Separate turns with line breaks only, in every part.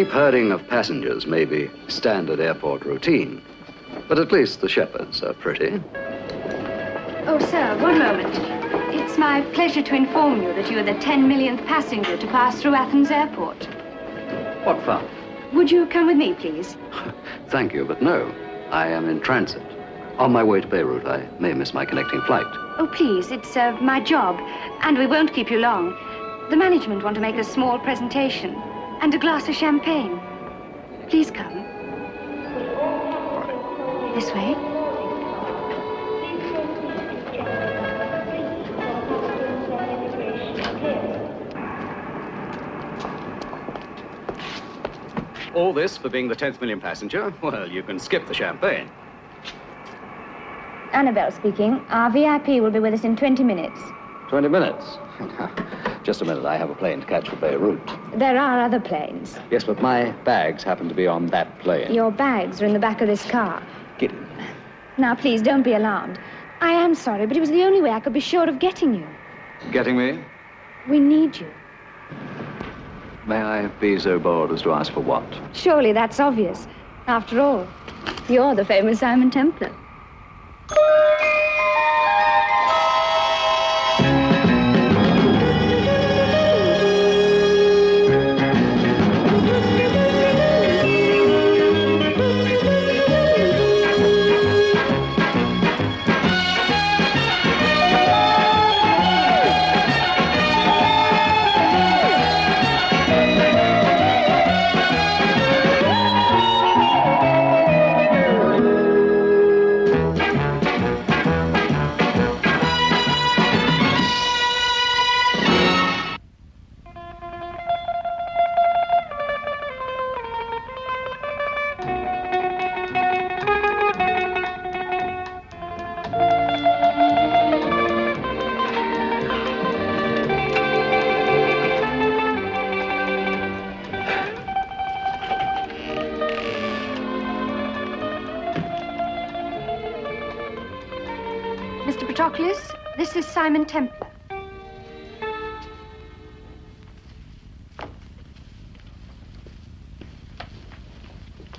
cheap herding of passengers may be standard airport routine, but at least the shepherds are pretty.
Oh, sir, one moment. It's my pleasure to inform you that you are the 10 millionth passenger to pass through Athens Airport.
What fun.
Would you come with me, please?
Thank you, but no. I am in transit. On my way to Beirut, I may miss my connecting flight.
Oh, please, it's my job, and we won't keep you long. The management want to make a small presentation and a glass of champagne. Please come. This way.
All this for being the 10th million passenger? Well, you can skip the champagne.
Annabelle speaking. Our VIP will be with us in 20 minutes.
20 minutes? Just a minute, I have a plane to catch for Beirut.
There are other planes.
Yes, but my bags happen to be on that plane.
Your bags are in the back of this car.
Get in.
Now, please, don't be alarmed. I am sorry, but it was the only way I could be sure of getting you.
Getting me?
We need you.
May I be so bold as to ask for what?
Surely that's obvious. After all, you're the famous Simon Templar. Mr. Patroclus, this is Simon Templar.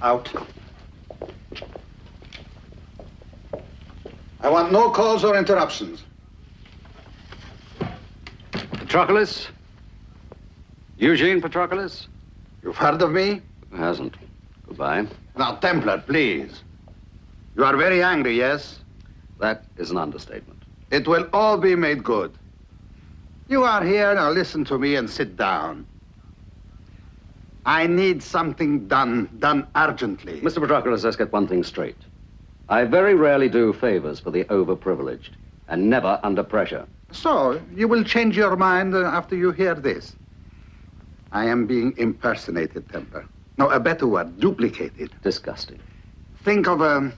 Out. I want no calls or interruptions.
Patroclus? Eugene Patroclus?
You've heard of me?
Who hasn't? Goodbye.
Now, Templar, please. You are very angry, yes?
That is an understatement.
It will all be made good. You are here, now listen to me and sit down. I need something done urgently.
Mr. Patroclus, let's get one thing straight. I very rarely do favors for the overprivileged, and never under pressure.
So, you will change your mind after you hear this. I am being impersonated, Templar. No, a better word, duplicated.
Disgusting.
Think of a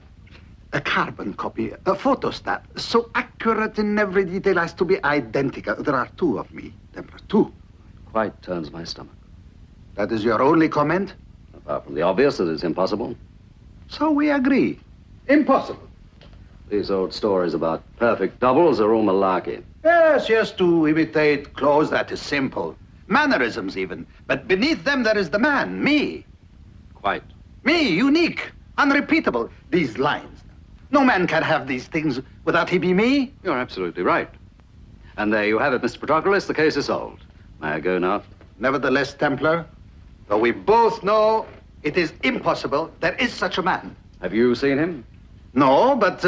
carbon copy, a photostat, so accurate in every detail as to be identical. There are two of me, Templar, two.
Quite turns my stomach.
That is your only comment?
Apart from the obvious that it's impossible.
So we agree. Impossible.
These old stories about perfect doubles are all malarkey.
Yes, to imitate clothes, that is simple. Mannerisms, even. But beneath them, there is the man, me.
Quite.
Me, unique, unrepeatable. These lines. No man can have these things without he be me.
You're absolutely right. And there you have it, Mr. Patroclus. The case is solved. May I go now?
Nevertheless, Templar, though we both know it is impossible, there is such a man.
Have you seen him?
No, but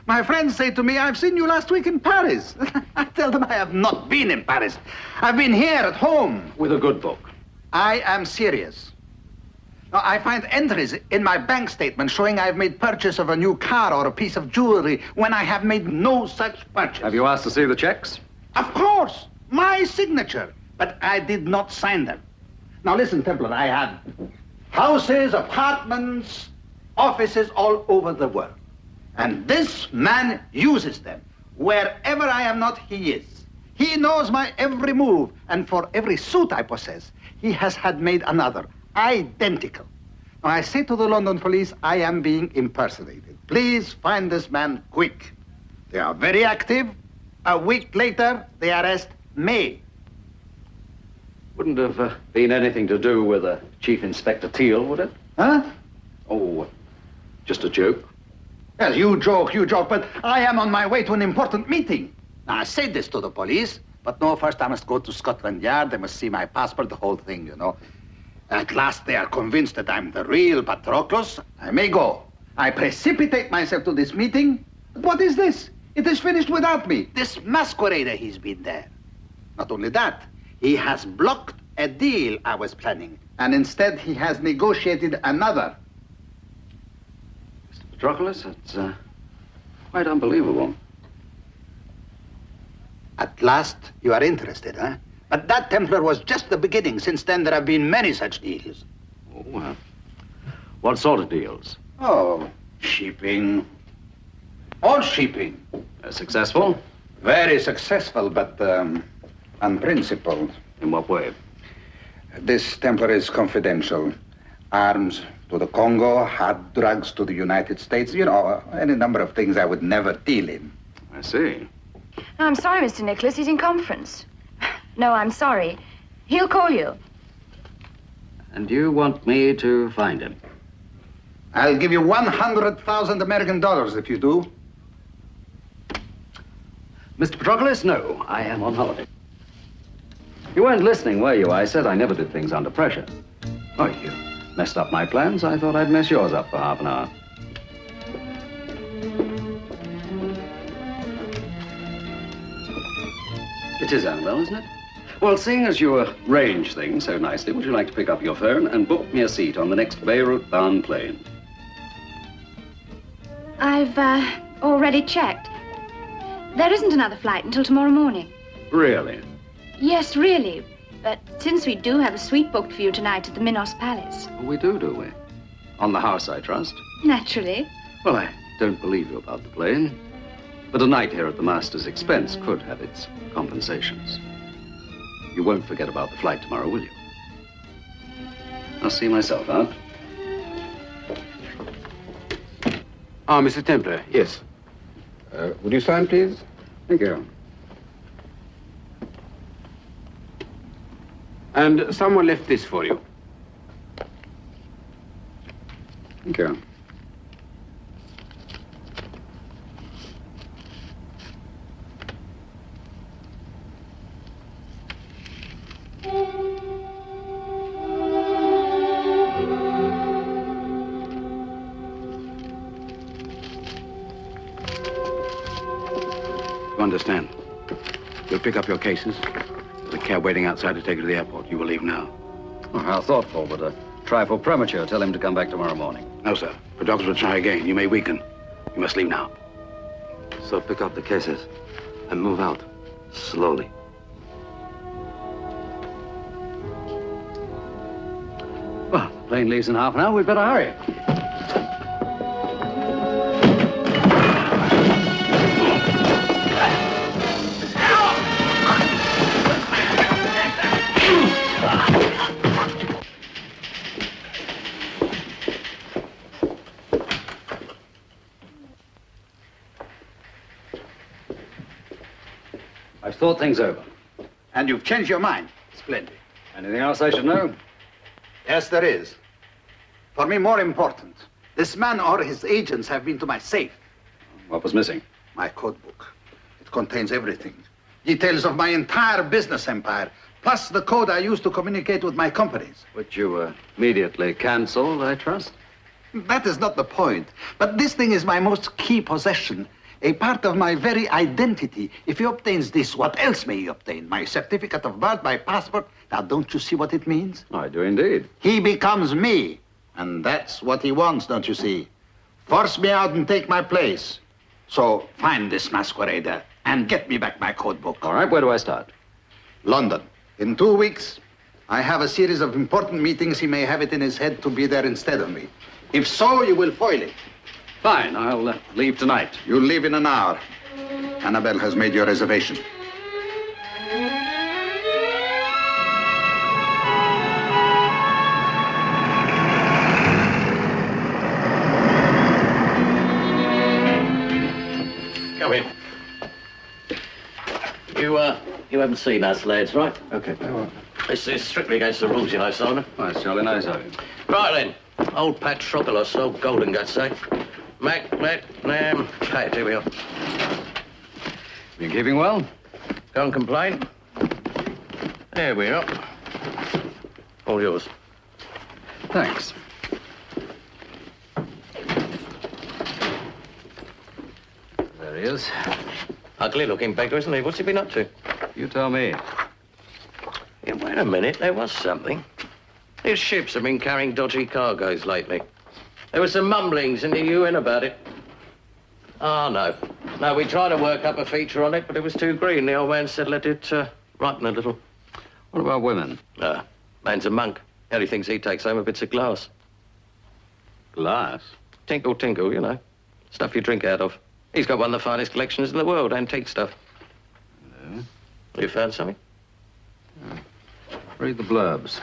my friends say to me, I've seen you last week in Paris. I tell them I have not been in Paris. I've been here at home.
With a good book.
I am serious. Now, I find entries in my bank statement showing I've made purchase of a new car or a piece of jewelry when I have made no such purchase.
Have you asked to see the checks?
Of course. My signature. But I did not sign them. Now listen, Templar, I have houses, apartments, offices all over the world. And this man uses them. Wherever I am not, he is. He knows my every move, and for every suit I possess, he has had made another, identical. Now I say to the London police, I am being impersonated. Please find this man quick. They are very active. A week later, they arrest me.
Wouldn't have been anything to do with Chief Inspector Teal, would it?
Huh?
Oh, just a joke.
Yes, you joke, but I am on my way to an important meeting. Now, I say this to the police, but no, first I must go to Scotland Yard. They must see my passport, the whole thing, you know. At last they are convinced that I'm the real Patroclus. I may go. I precipitate myself to this meeting. But what is this? It is finished without me. This masquerader, he's been there. Not only that, he has blocked a deal I was planning. And instead, he has negotiated another.
Mr. Patroclus, it's quite unbelievable.
At last, you are interested, huh? But that Templar was just the beginning. Since then, there have been many such deals.
Oh, what sort of deals?
Oh, shipping. All shipping.
Successful?
Very successful, but unprincipled.
In what way?
This Templar is confidential. Arms to the Congo, hard drugs to the United States. You know, any number of things I would never deal in.
I see.
No, I'm sorry, Mr. Nicholas. He's in conference. No, I'm sorry. He'll call you.
And you want me to find him?
I'll give you 100,000 American dollars if you do.
Mr. Patroclus, no. I am on holiday. You weren't listening, were you? I said I never did things under pressure. Oh, you messed up my plans. I thought I'd mess yours up for half an hour. It is Annabelle, isn't it? Well, seeing as you arrange things so nicely, would you like to pick up your phone and book me a seat on the next Beirut-bound plane?
I've already checked. There isn't another flight until tomorrow morning.
Really?
Yes, really. But since we do have a suite booked for you tonight at the Minos Palace.
Oh, we do we? On the house, I trust.
Naturally.
Well, I don't believe you about the plane. But a night here at the master's expense could have its compensations. You won't forget about the flight tomorrow, will you? I'll see myself out.
Ah, Mr. Templar, yes. Would you sign, please?
Thank you.
And someone left this for you.
Thank you.
You understand? You'll pick up your cases. There's a cab waiting outside to take you to the airport. You will leave now.
Oh, how thoughtful, but a trifle premature. Tell him to come back tomorrow morning.
No, sir. The doctors will try again. You may weaken. You must leave now.
So pick up the cases and move out slowly.
Well, the plane leaves in half an hour. We'd better hurry. I've thought things over.
And you've changed your mind. Splendid.
Anything else I should know?
Yes, there is. For me, more important. This man or his agents have been to my safe.
What was missing?
My code book. It contains everything. Details of my entire business empire, plus the code I use to communicate with my companies.
Which you immediately canceled, I trust?
That is not the point. But this thing is my most key possession. A part of my very identity. If he obtains this, what else may he obtain? My certificate of birth, my passport. Now, don't you see what it means?
I do indeed.
He becomes me. And that's what he wants, don't you see? Force me out and take my place. So find this masquerader and get me back my code book.
All right, where do I start?
London. In 2 weeks, I have a series of important meetings. He may have it in his head to be there instead of me. If so, you will foil him.
Fine, I'll leave tonight.
You'll leave in an hour. Annabelle has made your reservation.
Come in. You haven't seen us, lads, right?
Okay.
This is strictly against the rules, you know, Simon.
Well, that's jolly nice of you.
Right then. Old Patroclus sold golden guts, eh? Pat, here we are.
You keeping well?
Can't complain. There we are. All yours.
Thanks. There he is.
Ugly looking beggar, isn't he? What's he been up to?
You tell me.
Yeah, wait a minute. There was something. His ships have been carrying dodgy cargoes lately. There were some mumblings in the UN about it. Oh, no. No, we tried to work up a feature on it, but it was too green. The old man said let it ripen a little.
What about women?
Man's a monk. The only things he takes home are bits of glass.
Glass?
Tinkle, tinkle, you know. Stuff you drink out of. He's got one of the finest collections in the world, antique stuff.
No.
You found something?
Read the blurbs.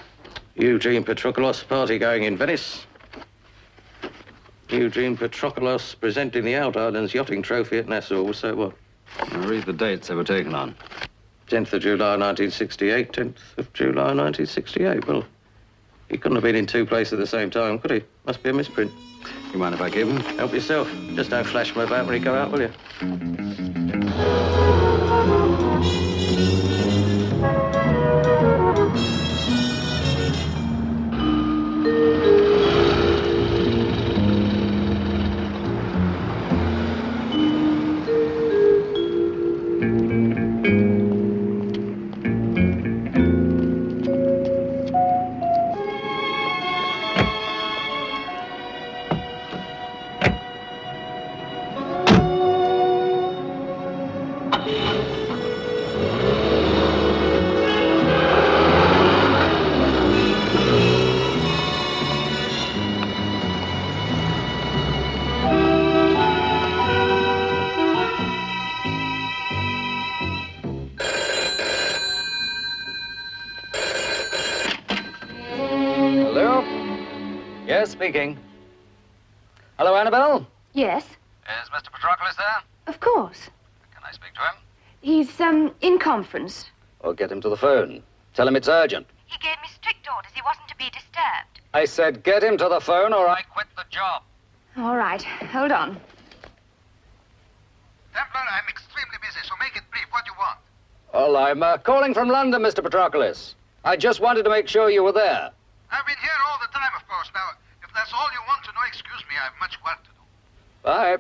Eugene Patroclus, party going in Venice. Eugene Patroclus presenting the Out Islands yachting trophy at Nassau. Well, so what?
Now read the dates they were taken on.
10th of July, 1968. 10th of July, 1968. Well, he couldn't have been in two places at the same time, could he? Must be a misprint.
You mind if I give him?
Help yourself. Just don't flash him about when you go out, will you?
Speaking. Hello, Annabelle?
Yes,
Is Mr. Patroclus there?
of course.
Can I speak to him?
He's, in conference.
Or get him to the phone. Tell him it's urgent.
He gave me strict orders he wasn't to be disturbed.
I said get him to the phone or I quit the job.
All right, hold on.
Templar, I'm extremely busy, so make it brief. What do you want?
Well, I'm calling from London, Mr. Patroclus. I just wanted to make sure you were there.
I've been here all the time, of course. Now, if that's all you want to know, excuse me, I have much work to do.
Bye.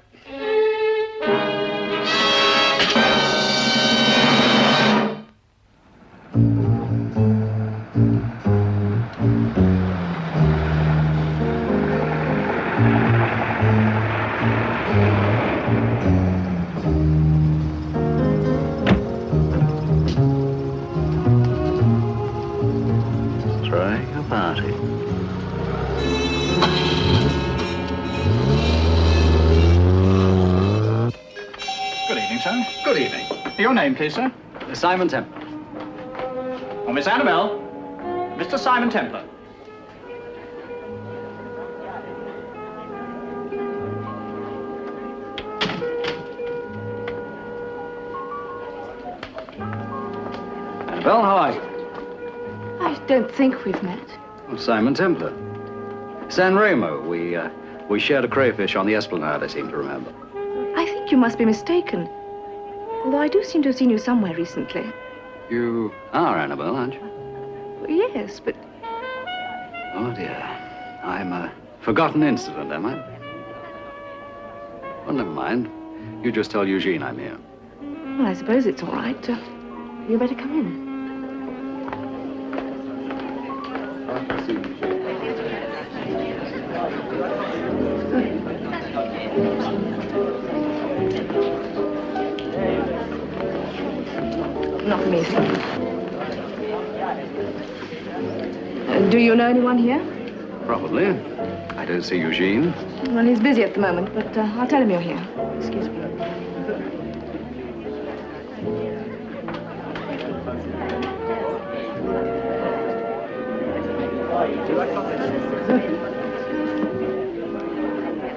Throwing a party.
Good evening, sir.
Good evening.
Your name, please, sir?
Simon Templar.
Oh, Miss Annabelle. Mr. Simon Templar.
Annabelle, how are you?
I don't think we've met.
Well, Simon Templar. San Remo. We shared a crayfish on the Esplanade, I seem to remember.
I think you must be mistaken. Although I do seem to have seen you somewhere recently.
You are Annabelle, aren't you?
Yes, but
Oh, dear. I'm a forgotten incident, am I? Well, never mind. You just tell Eugene I'm here.
well, I suppose it's all right. You better come in. Not me, sir. Do you know anyone here?
Probably. I don't see Eugene.
Well, he's busy at the moment, but I'll tell him you're here. Excuse me.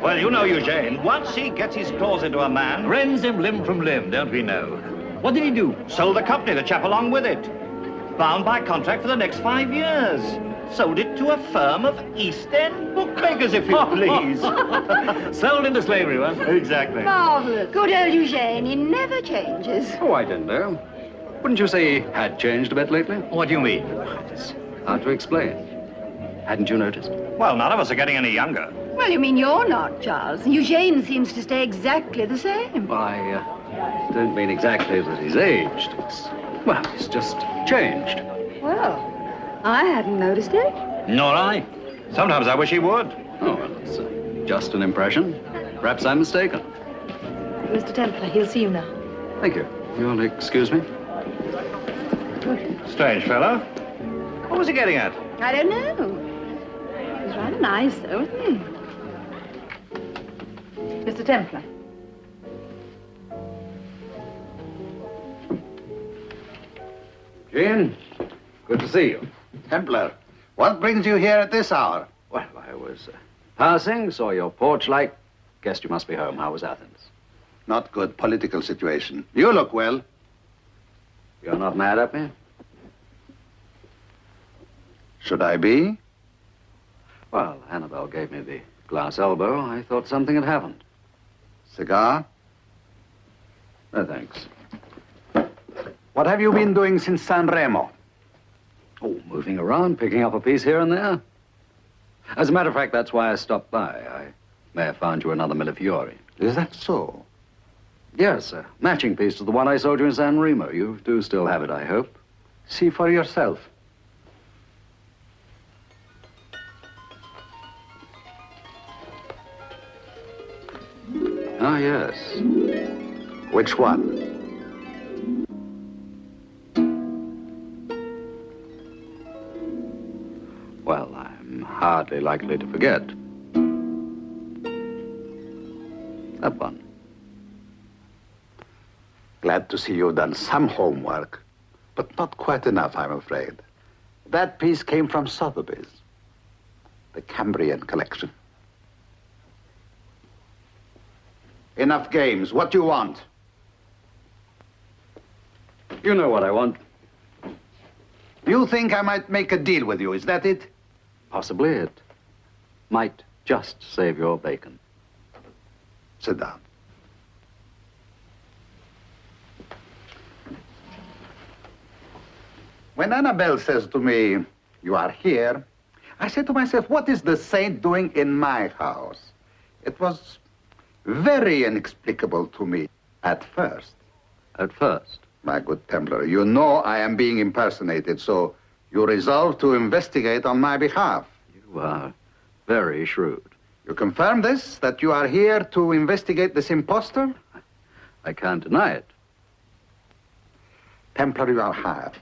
Well, you know Eugene. Once he gets his claws into a man, rends him limb from limb, don't we know?
What did he do?
Sold the company, the chap along with it. bound by contract for the next 5 years. Sold it to a firm of East End bookmakers, if you please.
Sold into slavery, what?
Exactly.
Marvelous. Good old Eugène. He never changes.
Oh, I didn't know. Wouldn't you say he had changed a bit lately?
What do you mean?
It's hard to explain. Hadn't you noticed?
Well, none of us are getting any younger.
Well, you mean you're not, Charles. Eugène seems to stay exactly the same.
Well, I don't mean exactly that he's aged. He's just changed.
Well, I hadn't noticed it.
Nor I. Sometimes I wish he would.
Oh, well, it's just an impression. Perhaps I'm mistaken.
Mr. Templar, he'll see you now.
Thank you. You'll excuse me?
Strange fellow. What was he getting at?
I don't know. He's rather nice, though, isn't he? Mr. Templar.
Jean, good to see you.
Templar, what brings you here at this hour?
Well, I was passing, saw your porch light. Guessed you must be home. How was Athens?
Not good political situation. You look well.
You're not mad at me?
Should I be?
Well, Annabelle gave me the glass elbow. I thought something had happened.
Cigar?
No, thanks.
What have you been doing since San Remo?
Oh, moving around, picking up a piece here and there. As a matter of fact, that's why I stopped by. I may have found you another Millefiori.
Is that so?
Yes, a matching piece to the one I sold you in San Remo. You do still have it, I hope.
See for yourself.
Ah, yes.
Which one?
Well, I'm hardly likely to forget. That one.
Glad to see you've done some homework, but not quite enough, I'm afraid. That piece came from Sotheby's, the Cambrian collection. Enough games. What do you want?
You know what I want.
You think I might make a deal with you, is that it?
Possibly it might just save your bacon.
Sit down. When Annabelle says to me, you are here, I say to myself, what is the saint doing in my house? It was very inexplicable to me at first.
At first.
My good Templar, you know I am being impersonated, so you resolve to investigate on my behalf.
You are very shrewd.
You confirm this, that you are here to investigate this impostor?
I can't deny it.
Templar, you are hired.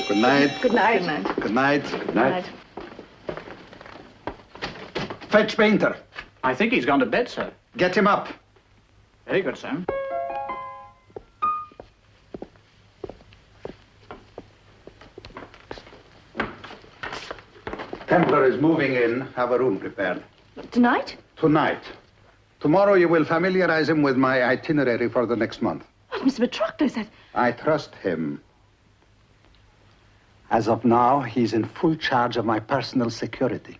Good night.
Good night. Good night.
Good night.
Good night.
Fetch Painter.
I think he's gone to bed, sir.
Get him up.
Very good, sir.
Templar is moving in. Have a room prepared.
Tonight?
Tonight. Tomorrow you will familiarize him with my itinerary for the next month.
Oh, Mr. Patroclus, that...
I trust him. As of now, he's in full charge of my personal security.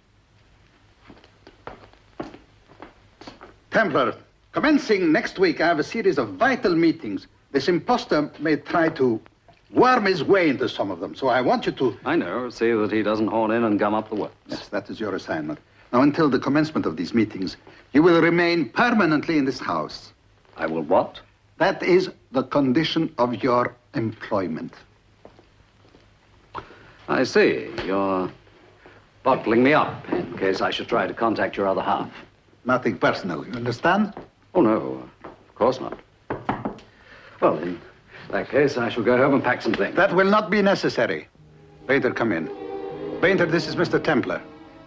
Templar, commencing next week, I have a series of vital meetings. This impostor may try to worm his way into some of them, so I want you to...
I know. See that he doesn't horn in and gum up the works.
Yes, that is your assignment. Now, until the commencement of these meetings, you will remain permanently in this house.
I will what?
That is the condition of your employment.
I see. You're bottling me up in case I should try to contact your other half.
Nothing personal, you understand?
Oh, no. Of course not. Well, in that case, I shall go home and pack some things.
That will not be necessary. Painter, come in. Painter, this is Mr. Templar.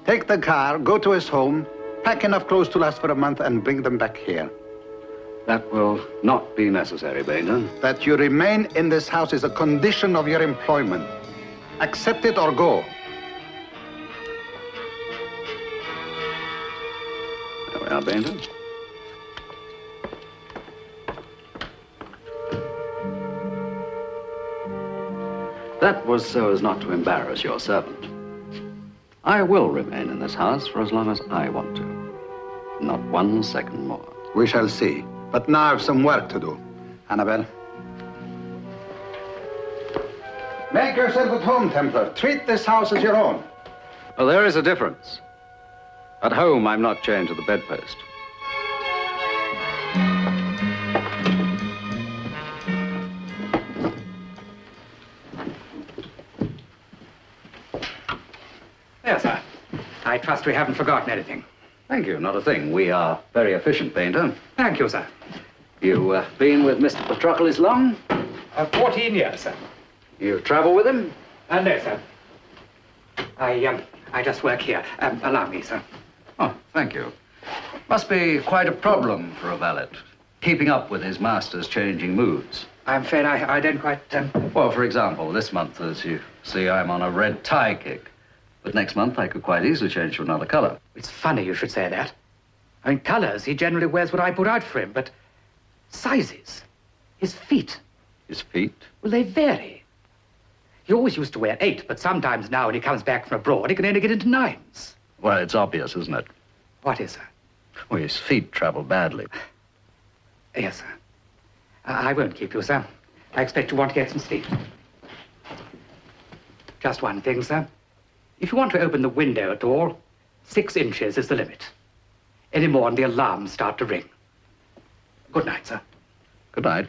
Take the car, go to his home, pack enough clothes to last for a month, and bring them back here.
That will not be necessary, Bainton.
That you remain in this house is a condition of your employment. Accept it or go.
There we are, Bainton. That was so as not to embarrass your servant. I will remain in this house for as long as I want to. Not 1 second more.
We shall see. But now I have some work to do. Annabelle. Make yourself at home, Templar. Treat this house as your own.
Well, there is a difference. At home, I'm not chained to the bedpost.
There, sir. I trust we haven't forgotten anything.
Thank you, not a thing. We are very efficient, Painter.
Thank you, sir.
You been with Mr. Patroclus long?
14 years, sir.
You travel with him?
No, sir. I just work here. Allow me, sir.
Oh, thank you. Must be quite a problem for a valet, keeping up with his master's changing moods.
I'm afraid I don't quite...
Well, for example, this month, as you see, I'm on a red tie kick. But next month, I could quite easily change to another color.
It's funny you should say that. I mean, colors, he generally wears what I put out for him, but sizes, his feet,
His feet?
well, they vary. He always used to wear 8, but sometimes now when he comes back from abroad, he can only get into 9s.
Well, it's obvious, isn't it?
What is, sir?
Well, his feet travel badly.
Yes, sir. I won't keep you, sir. I expect you want to get some sleep. Just one thing, sir. If you want to open the window at all, 6 inches is the limit. Any more and the alarms start to ring. Good night, sir.
Good night.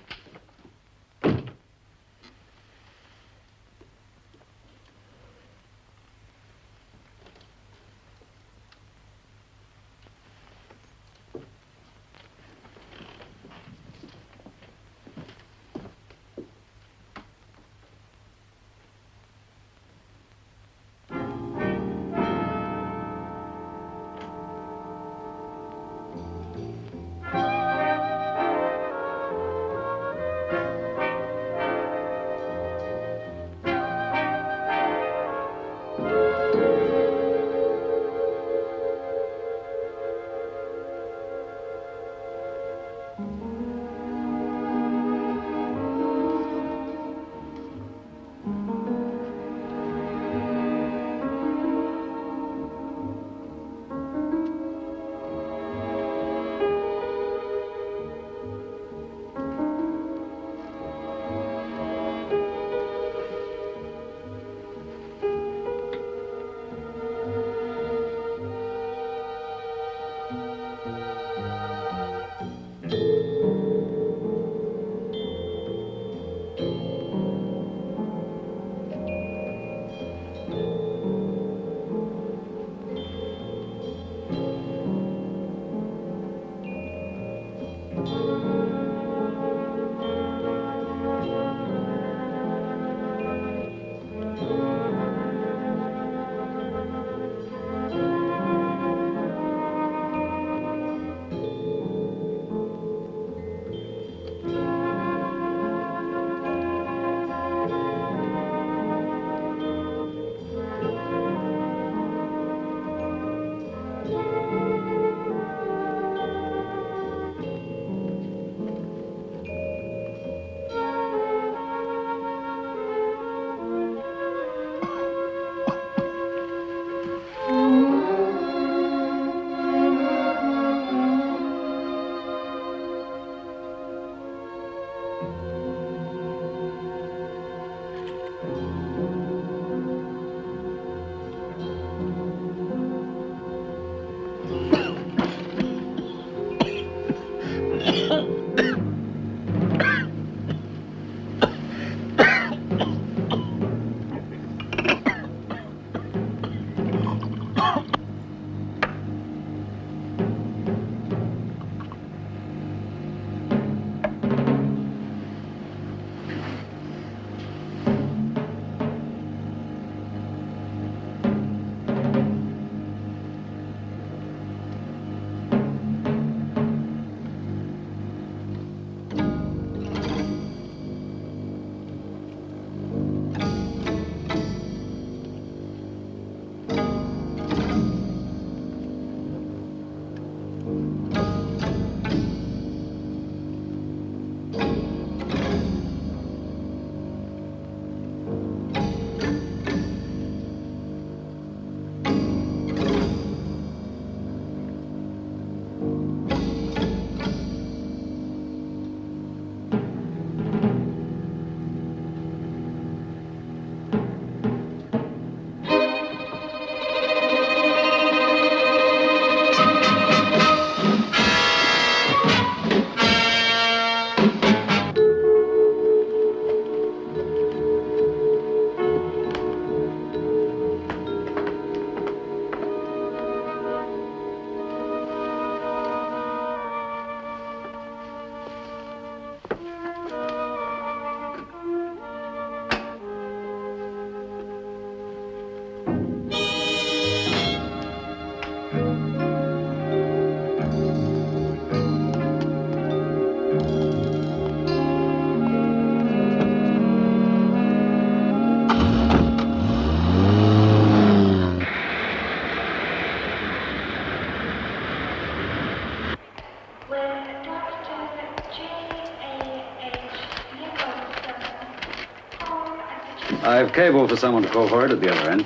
I've cabled for someone to call for it at the other end.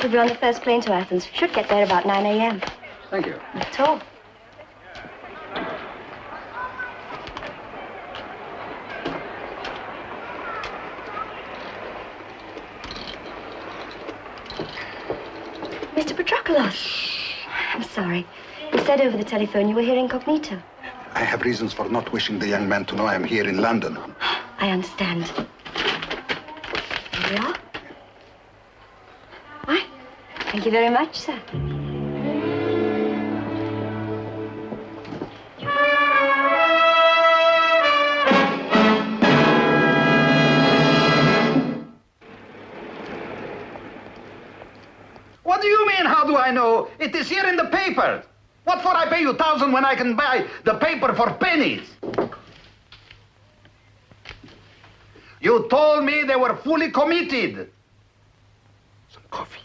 We'll be on the first plane to Athens. Should get there about 9 a.m.
Thank you.
Not at all. Mr. Patroklos. I'm sorry. You said over the telephone you were here incognito.
I have reasons for not wishing the young man to know I am here in London.
I understand. Here we are. Why? Thank you very much, sir.
What do you mean, how do I know? It is here in the paper. What for I pay you 1,000 when I can buy the paper for pennies? You told me they were fully committed. Some coffee.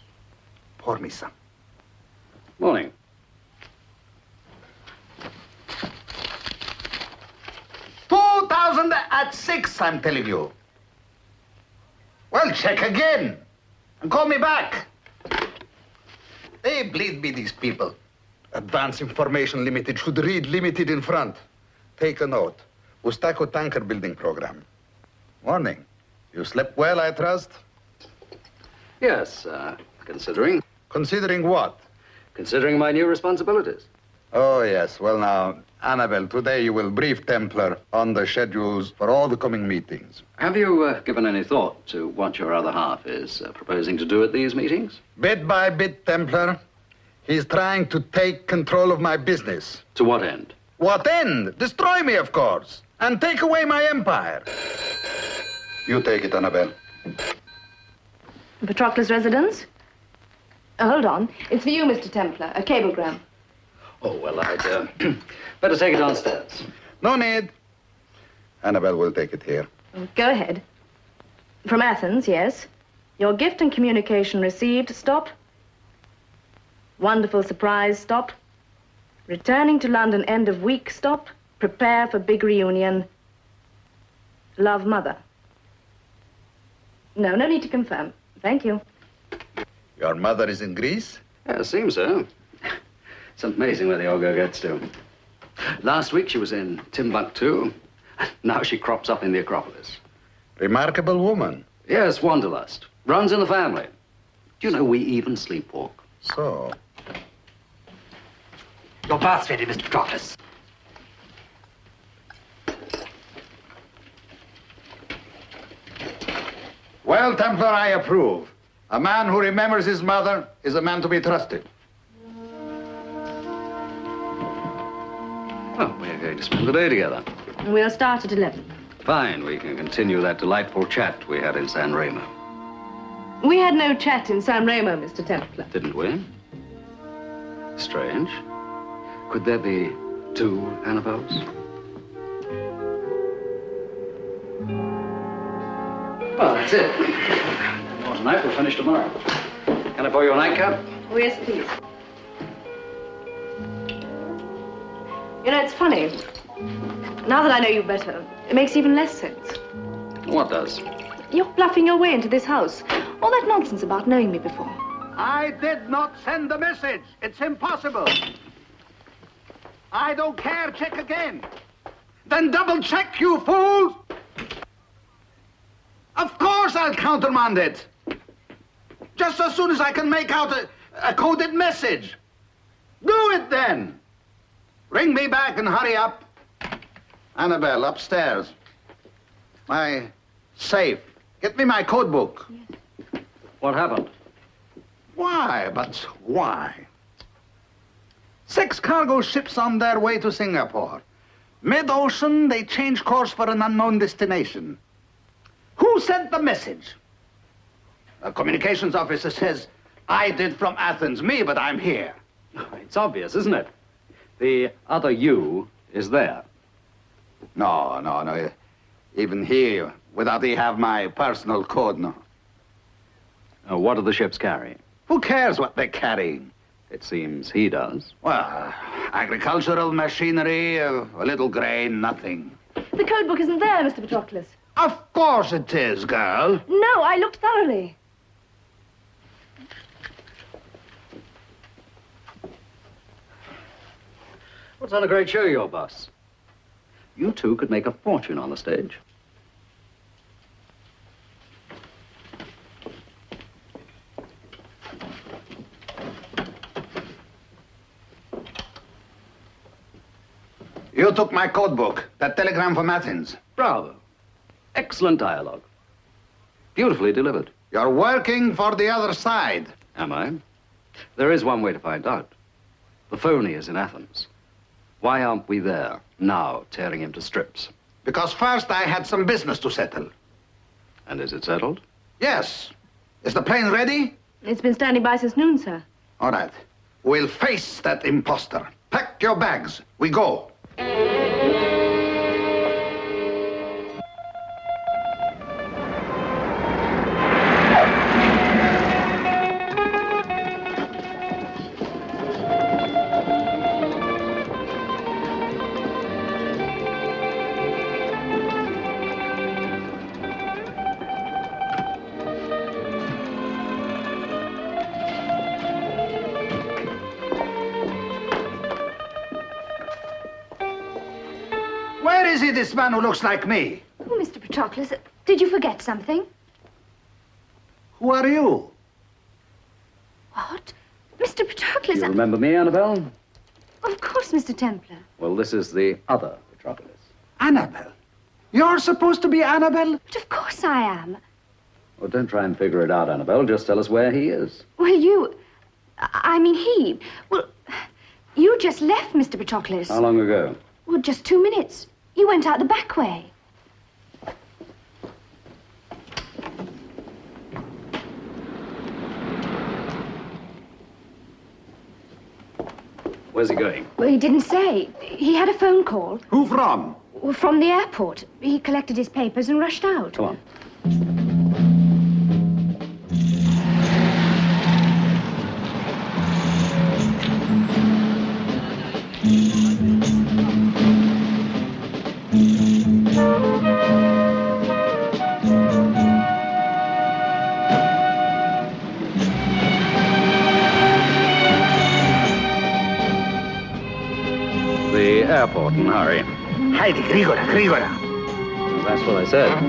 Pour me some.
Morning.
$2,000 at 6, I'm telling you. Well, check again. And call me back. They bleed me, these people. Advance Information Limited should read limited in front. Take a note. Ustako Tanker Building Program. Morning. You slept well, I trust?
Yes, considering.
Considering what?
Considering my new responsibilities.
Oh, yes. Well, now, Annabelle, today you will brief Templar on the schedules for all the coming meetings.
Have you given any thought to what your other half is proposing to do at these meetings?
Bit by bit, Templar. He's trying to take control of my business.
To what end?
What end? Destroy me, of course, and take away my empire. You take it, Annabelle.
Patroclus' residence? Oh, hold on. It's for you, Mr. Templar. A cablegram.
Oh, well, I'd better take it downstairs.
No need. Annabelle will take it here.
Go ahead. From Athens, yes. Your gift and communication received. Stop. Wonderful surprise. Stop. Returning to London end of week. Stop. Prepare for big reunion. Love, Mother. No need to confirm. Thank you.
Your mother is in Greece?
Yeah, it seems so. It's amazing where the old girl gets to. Last week she was in Timbuktu. Now she crops up in the Acropolis.
Remarkable woman.
Yes, wanderlust. Runs in the family. Do you know we even sleepwalk?
So.
Your bath's ready, Mr. Patroclus.
Well, Templar, I approve. A man who remembers his mother is a man to be trusted.
Well, we're going to spend the day together.
We'll start at 11.
Fine, we can continue that delightful chat we had in San Remo.
We had no chat in San Remo, Mr. Templar.
Didn't we? Strange. Could there be two Annabelles? Well, that's it. More tonight, we'll finish tomorrow. Can I borrow your nightcap?
Oh, yes, please. You know, it's funny. Now that I know you better, it makes even less sense.
What does?
You're bluffing your way into this house. All that nonsense about knowing me before.
I did not send the message. It's impossible. I don't care. Check again. Then double check, you fools. Of course I'll countermand it. Just as soon as I can make out a coded message. Do it then. Ring me back and hurry up. Annabelle, upstairs. My safe. Get me my code book.
What happened?
Why, but why? 6 cargo ships on their way to Singapore. Mid-ocean, they change course for an unknown destination. Who sent the message? A communications officer says, I did from Athens. Me, but I'm here.
It's obvious, isn't it? The other you is there.
No. Even here, without he have my personal code, no.
What do the ships carry?
Who cares what they're carrying?
It seems he does.
Well, agricultural machinery, a little grain, nothing.
The code book isn't there, Mr. Patroclus.
Of course it is, girl.
No, I looked thoroughly.
What's on a great show, your boss? You two could make a fortune on the stage.
You took my code book, that telegram from Athens.
Bravo. Excellent dialogue. Beautifully delivered.
You're working for the other side.
Am I? There is one way to find out. The phony is in Athens. Why aren't we there, now, tearing him to strips?
Because first I had some business to settle.
And is it settled?
Yes. Is the plane ready?
It's been standing by since noon, sir.
All right. We'll face that imposter. Pack your bags. We go. Where is he, this man who looks like me?
Oh, Mr. Patroclus, did you forget something?
Who are you?
What? Mr. Patroclus,
You remember me, Annabelle?
Of course, Mr. Templar.
Well, this is the other Patroclus.
Annabelle. You're supposed to be Annabelle?
But of course I am.
Well, don't try and figure it out, Annabelle. Just tell us where he is.
Well, I mean, he... Well, you just left, Mr. Patroclus.
How long ago?
Well, just 2 minutes. You went out the back way.
Where's he going?
Well, he didn't say. He had a phone call.
Who from?
Well, from the airport. He collected his papers and rushed out.
Come on. The airport and hurry.
Heidi, Grigora, Grigora.
That's what I said.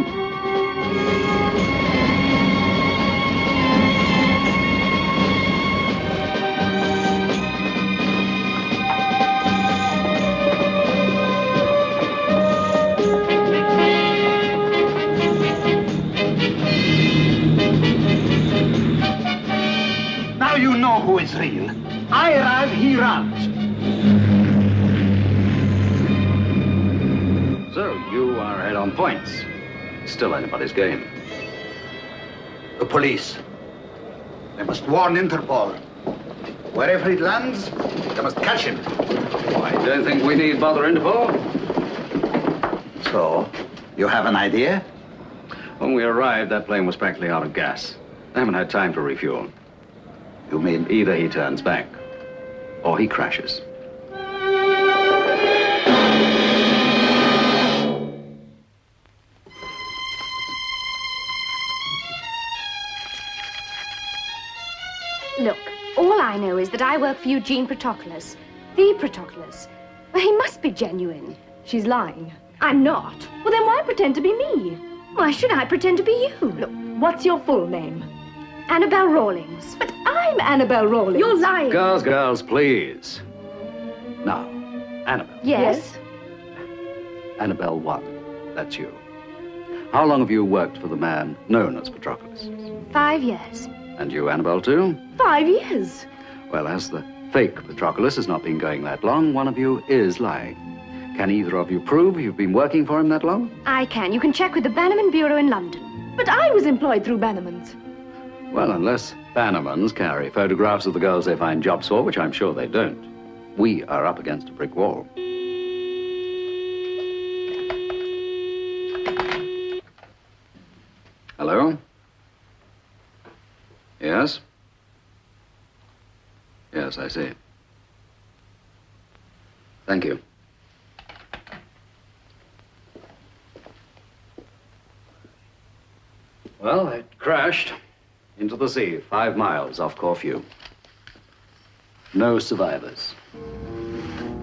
Now you know who is real. I arrive, he runs.
So, you are ahead on points. Still anybody's game.
The police. They must warn Interpol. Wherever it lands, they must catch him.
I don't think we need bother Interpol.
So, you have an idea?
When we arrived, that plane was practically out of gas. I haven't had time to refuel.
You mean
Either he turns back, or he crashes.
Look, all I know is that I work for Eugene Patroclus. The Patroclus. Well, he must be genuine.
She's lying.
I'm not.
Well, then why pretend to be me?
Why should I pretend to be you?
Look, what's your full name?
Annabelle Rawlings.
But I'm Annabelle Rawlings.
You're lying.
Girls, please. Now, Annabelle.
Yes?
Annabelle 1. That's you. How long have you worked for the man known as Patroclus?
5 years.
And you, Annabelle, too?
5 years.
Well, as the fake Patroclus has not been going that long, one of you is lying. Can either of you prove you've been working for him that long?
I can. You can check with the Bannerman Bureau in London.
But I was employed through Bannerman's.
Well, unless Bannermans carry photographs of the girls they find jobs for, which I'm sure they don't, we are up against a brick wall. Hello? Yes? Yes, I see. Thank you. Well, it crashed into the sea, 5 miles off Corfu. No survivors.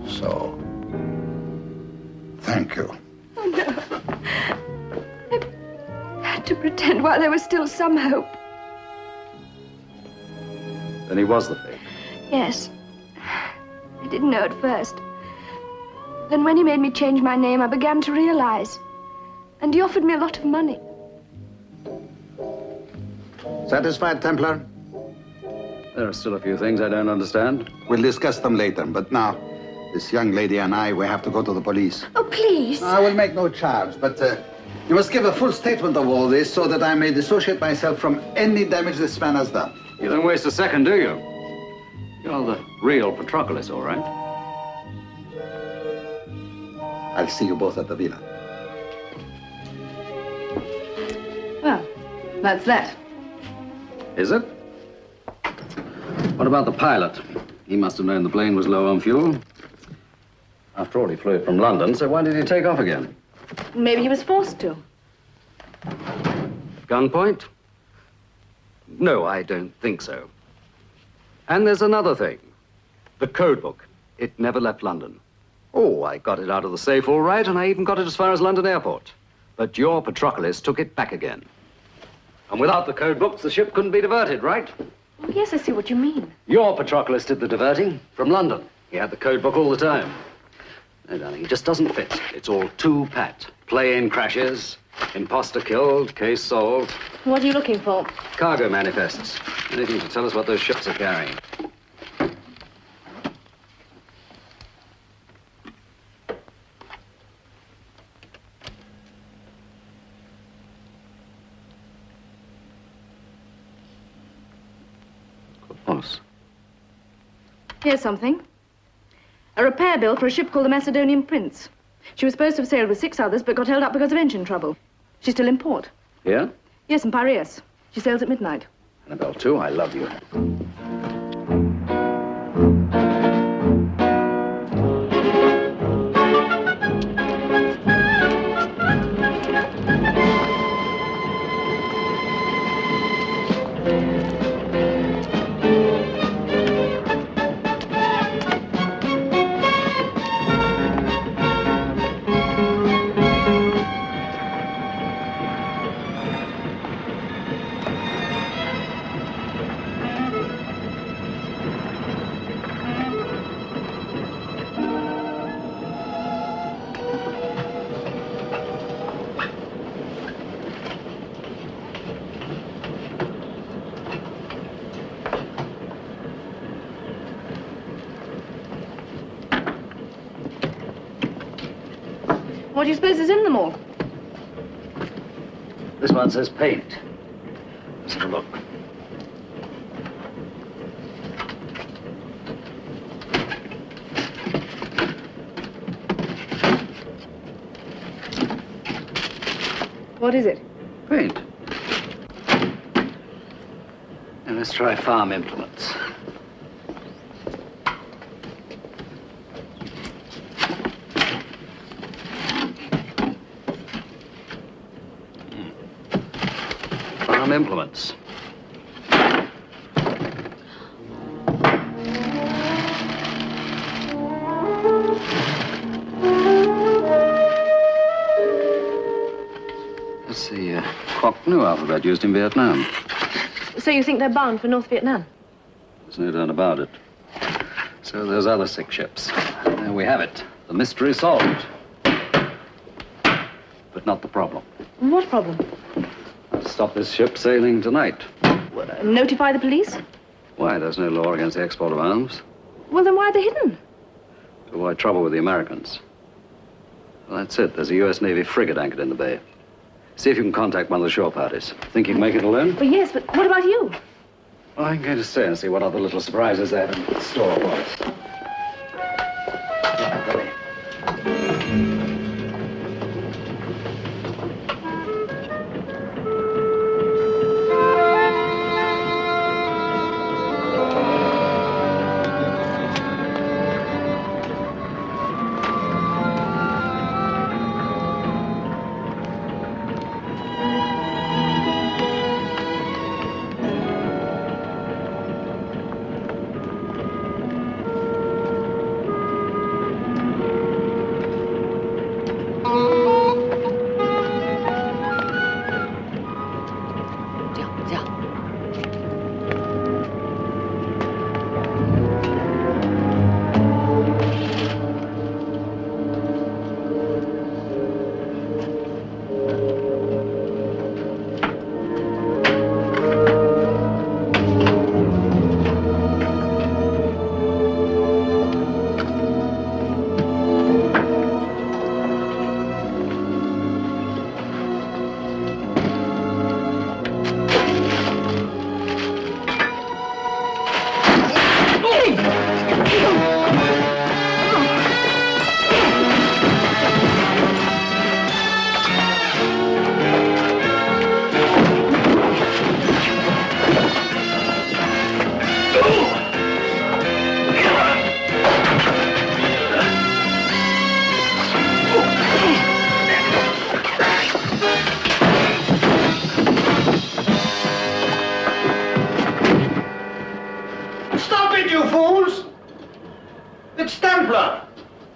So, thank you.
Oh, no. I had to pretend while there was still some hope.
Then he was the fake.
Yes. I didn't know at first. Then when he made me change my name, I began to realize. And he offered me a lot of money.
Satisfied, Templar?
There are still a few things I don't understand.
We'll discuss them later, but now, this young lady and I, we have to go to the police.
Oh, please.
I will make no charge, but you must give a full statement of all this so that I may dissociate myself from any damage this man has done.
You don't waste a second, do you? You're the real Patroclus, all right?
I'll see you both at the villa.
Well, that's that.
Is it? What about the pilot? He must have known the plane was low on fuel. After all, he flew it from London, so why did he take off again?
Maybe he was forced to.
Gunpoint? No, I don't think so. And there's another thing. The code book. It never left London. Oh, I got it out of the safe all right, and I even got it as far as London Airport. But your Patroclus took it back again. And without the code books, the ship couldn't be diverted, right?
Oh, yes, I see what you mean.
Your Patroclus did the diverting from London. He had the code book all the time. No, darling, he just doesn't fit. It's all too pat. Plane crashes, imposter killed, case solved.
What are you looking for?
Cargo manifests. Anything to tell us what those ships are carrying. Good boss.
Here's something. A repair bill for a ship called the Macedonian Prince. She was supposed to have sailed with 6 others, but got held up because of engine trouble. She's still in port.
Yeah?
Yes, in Piraeus. She sails at midnight.
Annabelle, too, I love you.
What do you suppose is in them all?
This one says paint. Let's have a look.
What is it?
Paint. Now let's try farm implements. Farm implements. That's the Quoc Nu alphabet used in Vietnam.
So you think they're bound for North Vietnam?
There's no doubt about it. So those other 6 ships. There we have it. The mystery solved. But not the problem.
What problem?
Stop this ship sailing tonight.
Notify the police?
Why? There's no law against the export of arms.
Well, then why are they hidden?
To avoid trouble with the Americans. Well, that's it. There's a U.S. Navy frigate anchored in the bay. See if you can contact one of the shore parties. Think you can make it alone?
Well, yes, but what about you?
Well, I'm going to stay and see what other little surprises they have in store for us. Ready.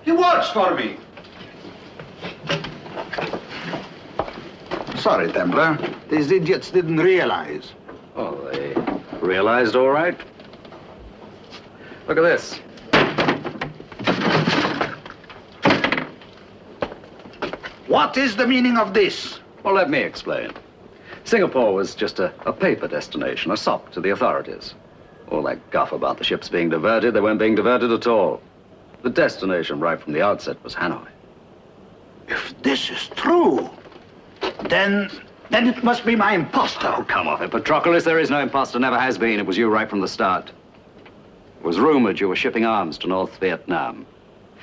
He works for me. Sorry, Templar. These idiots didn't realize.
Oh, they realized all right. Look at this.
What is the meaning of this?
Well, let me explain. Singapore was just a paper destination, a sop to the authorities. All that guff about the ships being diverted, they weren't being diverted at all. The destination right from the outset was Hanoi.
If this is true, then it must be my imposter.
Oh, come off it, Patroclus. There is no imposter, never has been. It was you right from the start. It was rumored you were shipping arms to North Vietnam.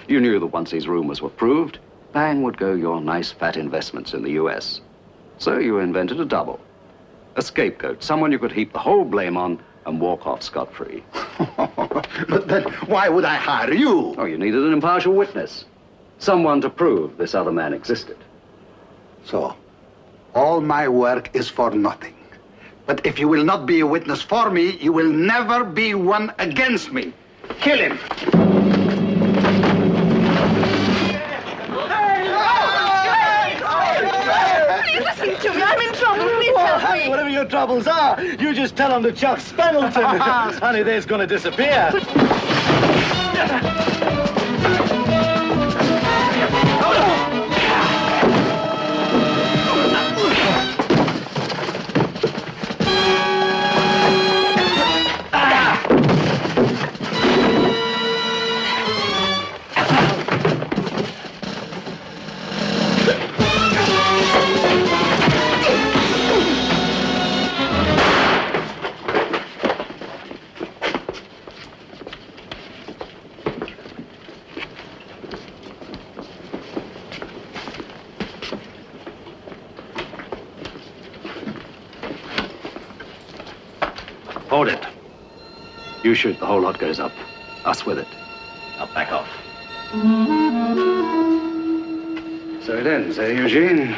You knew that once these rumors were proved, bang would go your nice fat investments in the US. So you invented a double. A scapegoat, someone you could heap the whole blame on and walk off scot-free.
But then why would I hire you?
Oh, you needed an impartial witness. Someone to prove this other man existed.
So, all my work is for nothing. But if you will not be a witness for me, you will never be one against me. Kill him.
Please listen to me. I'm in trouble. Please help me.
Whatever your troubles are, you just tell them to chuck Spendleton. Honey, they's going to disappear.
Hold it. You shoot, the whole lot goes up. Us with it. Now back off. So it ends, eh, Eugene?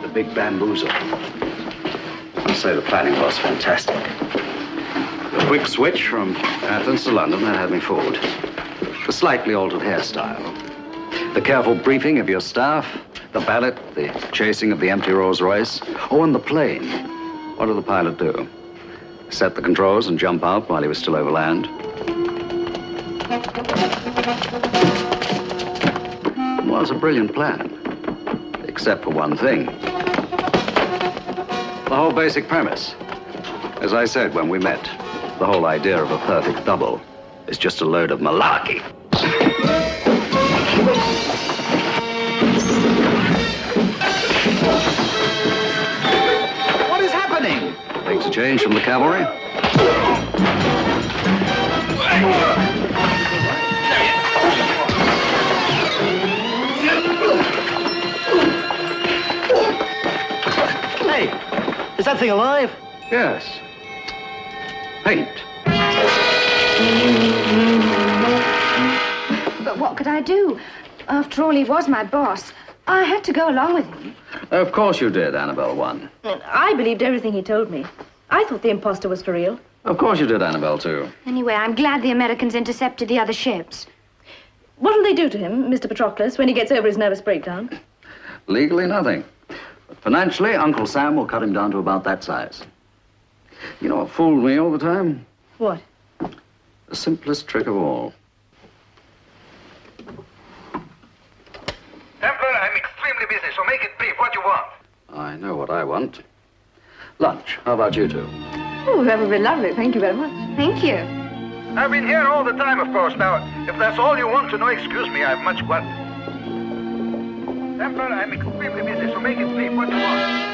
The big bamboozle. I'll say the planning was fantastic. The quick switch from Athens to London, that had me fooled. The slightly altered hairstyle. The careful briefing of your staff. The ballot, the chasing of the empty Rolls-Royce. Oh, and the plane. What did the pilot do? Set the controls and jump out while he was still over land. It was a brilliant plan, except for one thing. The whole basic premise. As I said when we met, the whole idea of a perfect double is just a load of malarkey.
What is happening?
Things have changed from the cavalry.
Hey, is that thing alive?
Yes. Paint.
But what could I do? After all, he was my boss. I had to go along with him.
Of course you did, Annabelle 1.
I believed everything he told me. I thought the imposter was for real.
Of course you did, Annabelle 2.
Anyway, I'm glad the Americans intercepted the other ships.
What'll they do to him, Mr. Patroclus, when he gets over his nervous breakdown?
Legally, nothing. But financially, Uncle Sam will cut him down to about that size. You know what fooled me all the time?
What?
The simplest trick of all.
Templar, I'm extremely busy, so make it brief. What you want?
I know what I want. Lunch. How about you two?
Oh, that would be lovely. Thank you very much.
Thank you.
I've been here all the time, of course. Now, if that's all you want to know, excuse me, I've much work. Templar, I'm extremely busy, so make it brief. What you want?